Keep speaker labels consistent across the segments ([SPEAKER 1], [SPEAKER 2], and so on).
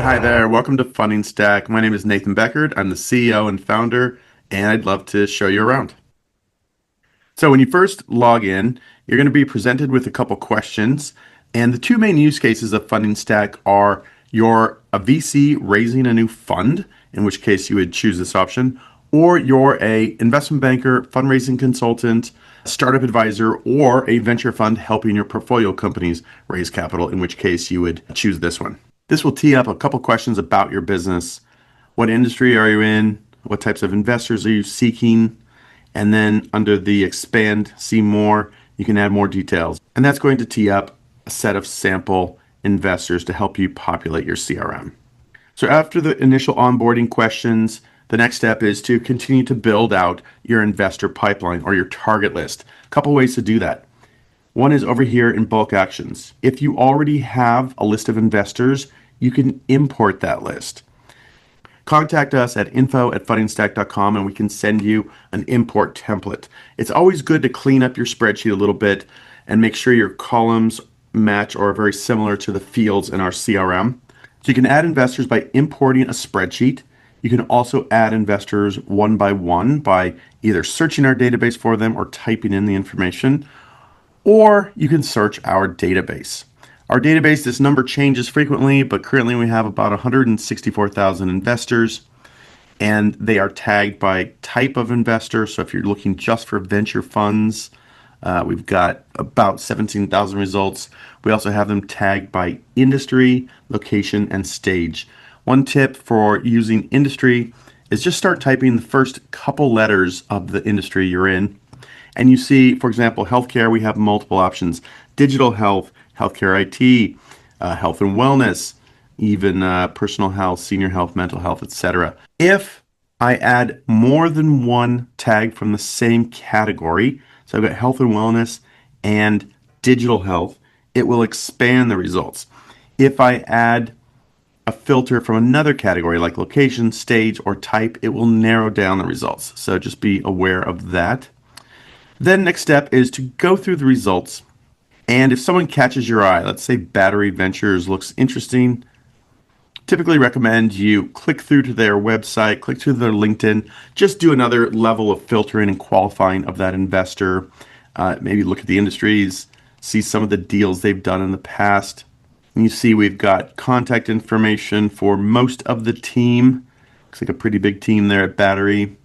[SPEAKER 1] Hi there, welcome to Fundingstack. My name is Nathan Beckard. I'm the CEO and founder, and I'd love to show you around. So when you first log in, you're going to be presented with a couple questions, and the two main use cases of Fundingstack are you're a VC raising a new fund, in which case you would choose this option, or you're a investment banker, fundraising consultant, startup advisor, or a venture fund helping your portfolio companies raise capital, in which case you would choose this one. This will tee up a couple questions about your business. What industry are you in? What types of investors are you seeking? And then under the expand, see more, you can add more details. And that's going to tee up a set of sample investors to help you populate your CRM. So after the initial onboarding questions, the next step is to continue to build out your investor pipeline or your target list. A couple ways to do that. One is over here in bulk actions. If you already have a list of investors, you can import that list. Contact us at info@fundingstack.com and we can send you an import template. It's always good to clean up your spreadsheet a little bit and make sure your columns match or are very similar to the fields in our CRM. So you can add investors by importing a spreadsheet. You can also add investors one by either searching our database for them or typing in the information, or you can search our database. Our database, this number changes frequently, but currently we have about 164,000 investors, and they are tagged by type of investor. So if you're looking just for venture funds, we've got about 17,000 results. We also have them tagged by industry, location, and stage. One tip for using industry is just start typing the first couple letters of the industry you're in. And you see, for example, healthcare, we have multiple options. Digital health, healthcare IT, health and wellness, even personal health, senior health, mental health, etc. If I add more than one tag from the same category, so I've got health and wellness and digital health, it will expand the results. If I add a filter from another category like location, stage, or type, it will narrow down the results. So just be aware of that. Then next step is to go through the results. And if someone catches your eye, let's say Battery Ventures looks interesting, typically recommend you click through to their website, click through their LinkedIn, just do another level of filtering and qualifying of that investor. Maybe look at the industries, see some of the deals they've done in the past. And you see we've got contact information for most of the team. Looks like a pretty big team there at Battery.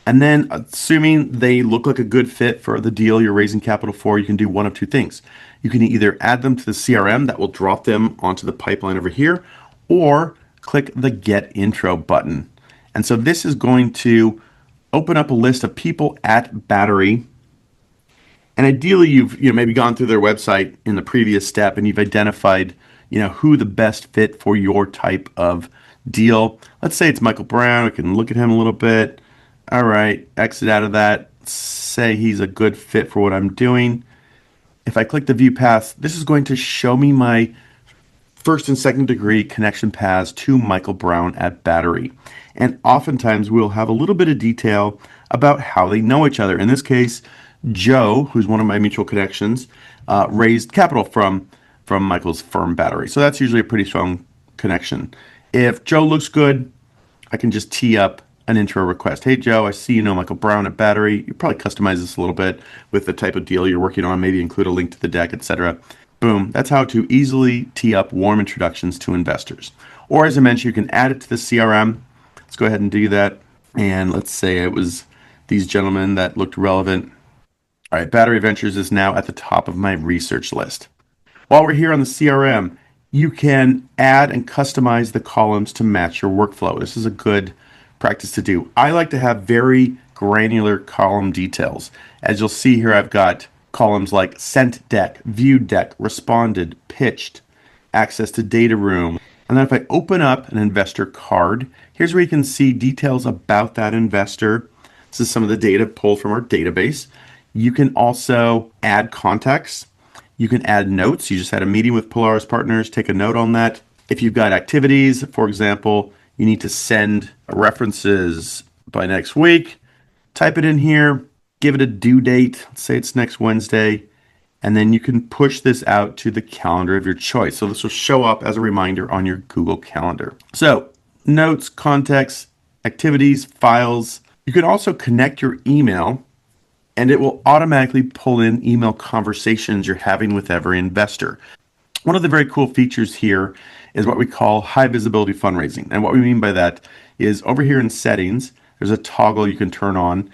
[SPEAKER 1] And then, assuming they look like a good fit for the deal you're raising capital for, you can do one of two things. You can either add them to the CRM, that will drop them onto the pipeline over here, or click the Get Intro button. And so this is going to open up a list of people at Battery. And ideally, you've maybe gone through their website in the previous step and you've identified who the best fit for your type of deal. Let's say it's Michael Brown. We can look at him a little bit. All right, exit out of that. Say he's a good fit for what I'm doing. If I click the view paths, this is going to show me my first and second degree connection paths to Michael Brown at Battery. And oftentimes we'll have a little bit of detail about how they know each other. In this case, Joe, who's one of my mutual connections, raised capital from Michael's firm Battery. So that's usually a pretty strong connection. If Joe looks good, I can just tee up an intro request. Hey Joe, I see you know Michael Brown at Battery. You probably customize this a little bit with the type of deal you're working on, maybe include a link to the deck, etc. Boom. That's how to easily tee up warm introductions to investors. Or as I mentioned, you can add it to the CRM. Let's go ahead and do that. And let's say it was these gentlemen that looked relevant. All right, Battery Ventures is now at the top of my research list. While we're here on the CRM, you can add and customize the columns to match your workflow. This is a good practice to do. I like to have very granular column details. As you'll see here, I've got columns like sent deck, viewed deck, responded, pitched, access to data room. And then if I open up an investor card, here's where you can see details about that investor. This is some of the data pulled from our database. You can also add context. You can add notes. You just had a meeting with Polaris Partners. Take a note on that. If you've got activities, for example, you need to send references by next week. Type it in here. Give it a due date. Let's say it's next Wednesday. And then you can push this out to the calendar of your choice. So this will show up as a reminder on your Google Calendar. So notes, contacts, activities, files. You can also connect your email and it will automatically pull in email conversations you're having with every investor. One of the very cool features here is what we call high visibility fundraising. And what we mean by that is over here in settings, there's a toggle you can turn on.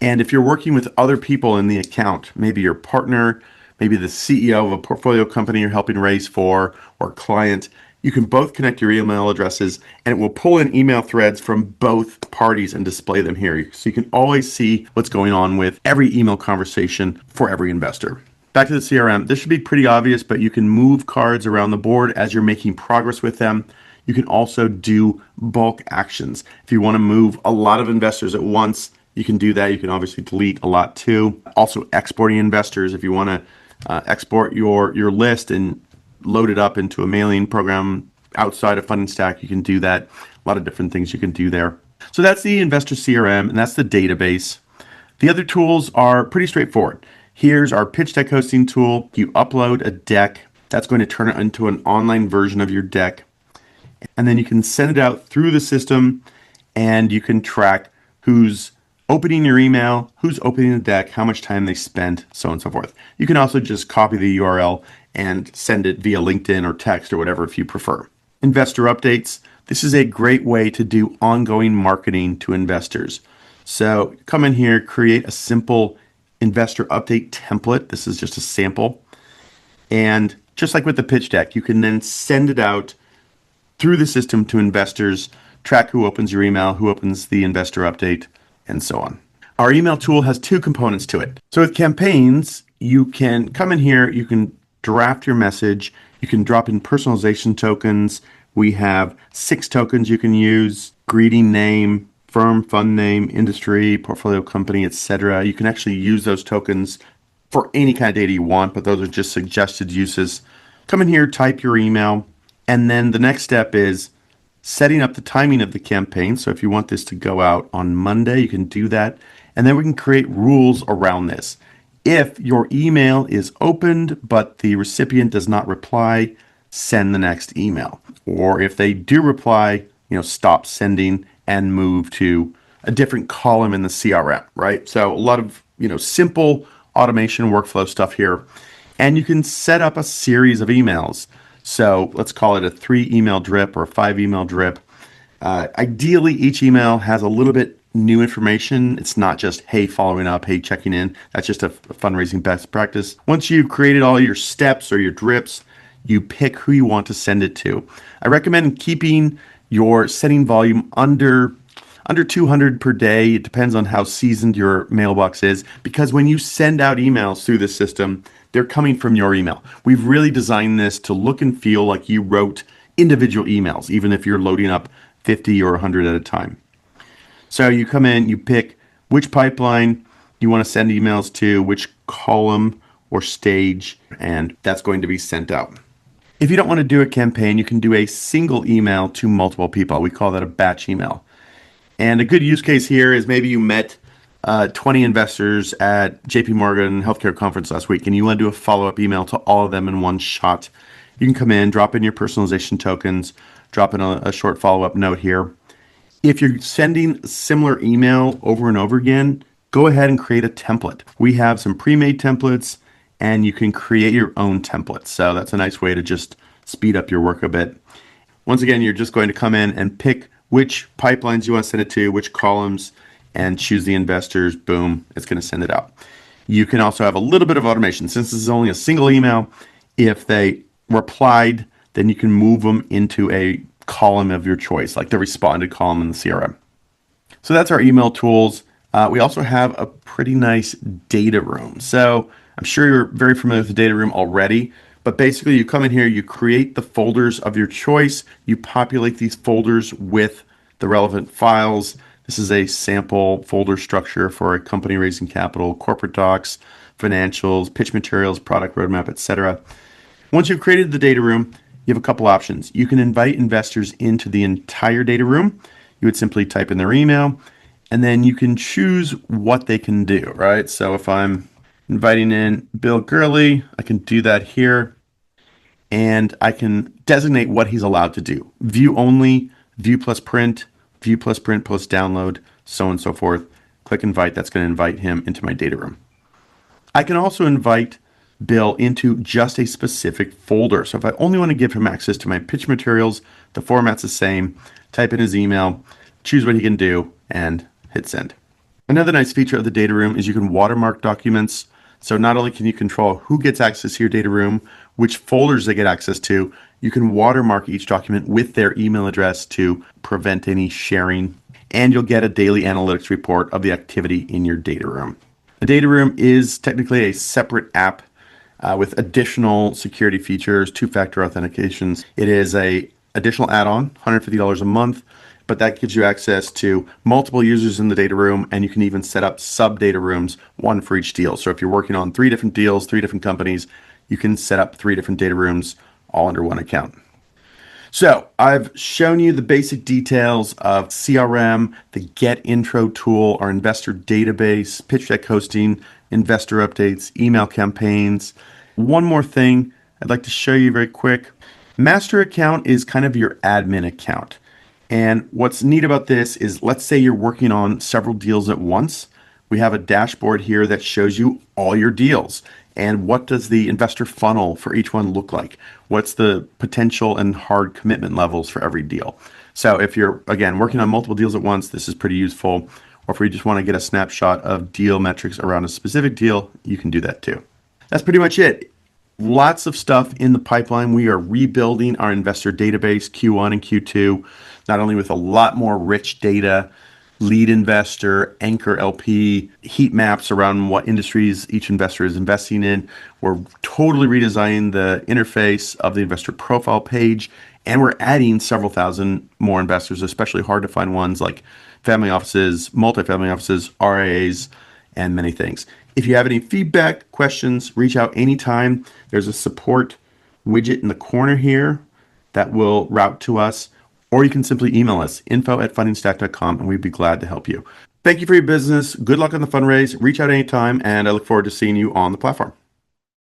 [SPEAKER 1] And if you're working with other people in the account, maybe your partner, maybe the CEO of a portfolio company you're helping raise for, or client, you can both connect your email addresses and it will pull in email threads from both parties and display them here. So you can always see what's going on with every email conversation for every investor. Back to the CRM, this should be pretty obvious, but you can move cards around the board as you're making progress with them. You can also do bulk actions. If you want to move a lot of investors at once, you can do that. You can obviously delete a lot too. Also exporting investors. If you want to export your list and load it up into a mailing program outside of Fundingstack, you can do that. A lot of different things you can do there. So that's the Investor CRM, and that's the database. The other tools are pretty straightforward. Here's our pitch deck hosting tool. You upload a deck. That's going to turn it into an online version of your deck. And then you can send it out through the system and you can track who's opening your email, who's opening the deck, how much time they spent, so on and so forth. You can also just copy the URL and send it via LinkedIn or text or whatever if you prefer. Investor updates. This is a great way to do ongoing marketing to investors. So come in here, create a simple investor update template. This is just a sample. And just like with the pitch deck, you can then send it out through the system to investors, track who opens your email, who opens the investor update, and so on. Our email tool has two components to it. So with campaigns, you can come in here, you can draft your message, you can drop in personalization tokens. We have 6 tokens you can use: greeting name, firm, fund name, industry, portfolio company, etc. You can actually use those tokens for any kind of data you want, but those are just suggested uses. Come in here, type your email, and then the next step is setting up the timing of the campaign. So if you want this to go out on Monday, you can do that. And then we can create rules around this. If your email is opened, but the recipient does not reply, send the next email. Or if they do reply, stop sending and move to a different column in the CRM, right? So a lot of, simple automation workflow stuff here. And you can set up a series of emails. So let's call it a 3 email drip or a 5 email drip. Ideally, each email has a little bit new information. It's not just, hey, following up, hey, checking in. That's just a fundraising best practice. Once you've created all your steps or your drips, you pick who you want to send it to. I recommend keeping your sending volume under 200 per day. It depends on how seasoned your mailbox is, because when you send out emails through the system, they're coming from your email. We've really designed this to look and feel like you wrote individual emails, even if you're loading up 50 or 100 at a time. So you come in, you pick which pipeline you want to send emails to, which column or stage, and that's going to be sent out. If you don't want to do a campaign, you can do a single email to multiple people. We call that a batch email. And a good use case here is maybe you met 20 investors at JP Morgan Healthcare Conference last week, and you want to do a follow-up email to all of them in one shot. You can come in, drop in your personalization tokens, drop in a short follow-up note here. If you're sending similar email over and over again, go ahead and create a template. We have some pre-made templates, and you can create your own templates. So that's a nice way to just speed up your work a bit. Once again, you're just going to come in and pick which pipelines you want to send it to, which columns, and choose the investors. Boom, it's going to send it out. You can also have a little bit of automation. Since this is only a single email, if they replied, then you can move them into a column of your choice, like the responded column in the CRM. So that's our email tools. We also have a pretty nice data room. So I'm sure you're very familiar with the data room already, but basically you come in here, you create the folders of your choice, you populate these folders with the relevant files. This is a sample folder structure for a company raising capital, corporate docs, financials, pitch materials, product roadmap, etc. Once you've created the data room, you have a couple options. You can invite investors into the entire data room. You would simply type in their email, and then you can choose what they can do, right? So if I'm inviting in Bill Gurley. I can do that here. And I can designate what he's allowed to do. View only, view plus print plus download, so on and so forth. Click invite. That's going to invite him into my data room. I can also invite Bill into just a specific folder. So if I only want to give him access to my pitch materials, the format's the same. Type in his email, choose what he can do, and hit send. Another nice feature of the data room is you can watermark documents. So not only can you control who gets access to your data room, which folders they get access to, you can watermark each document with their email address to prevent any sharing. And you'll get a daily analytics report of the activity in your data room. The data room is technically a separate app with additional security features, two-factor authentications. It is a additional add-on, $150 a month, but that gives you access to multiple users in the data room, and you can even set up sub-data rooms, one for each deal. So if you're working on 3 different deals, 3 different companies, you can set up 3 different data rooms all under one account. So I've shown you the basic details of CRM, the Get Intro tool, our investor database, pitch deck hosting, investor updates, email campaigns. One more thing I'd like to show you very quick. Master account is kind of your admin account. And what's neat about this is, let's say you're working on several deals at once. We have a dashboard here that shows you all your deals. And what does the investor funnel for each one look like? What's the potential and hard commitment levels for every deal? So if you're, again, working on multiple deals at once, this is pretty useful. Or if we just want to get a snapshot of deal metrics around a specific deal, you can do that too. That's pretty much it. Lots of stuff in the pipeline. We are rebuilding our investor database Q1 and Q2, not only with a lot more rich data, lead investor, anchor LP, heat maps around what industries each investor is investing in. We're totally redesigning the interface of the investor profile page, and we're adding several thousand more investors, especially hard to find ones like family offices, multifamily offices, RIAs, and many things. If you have any feedback, questions, reach out anytime. There's a support widget in the corner here that will route to us, or you can simply email us, info@fundingstack.com, and we'd be glad to help you. Thank you for your business. Good luck on the fundraise. Reach out anytime, and I look forward to seeing you on the platform.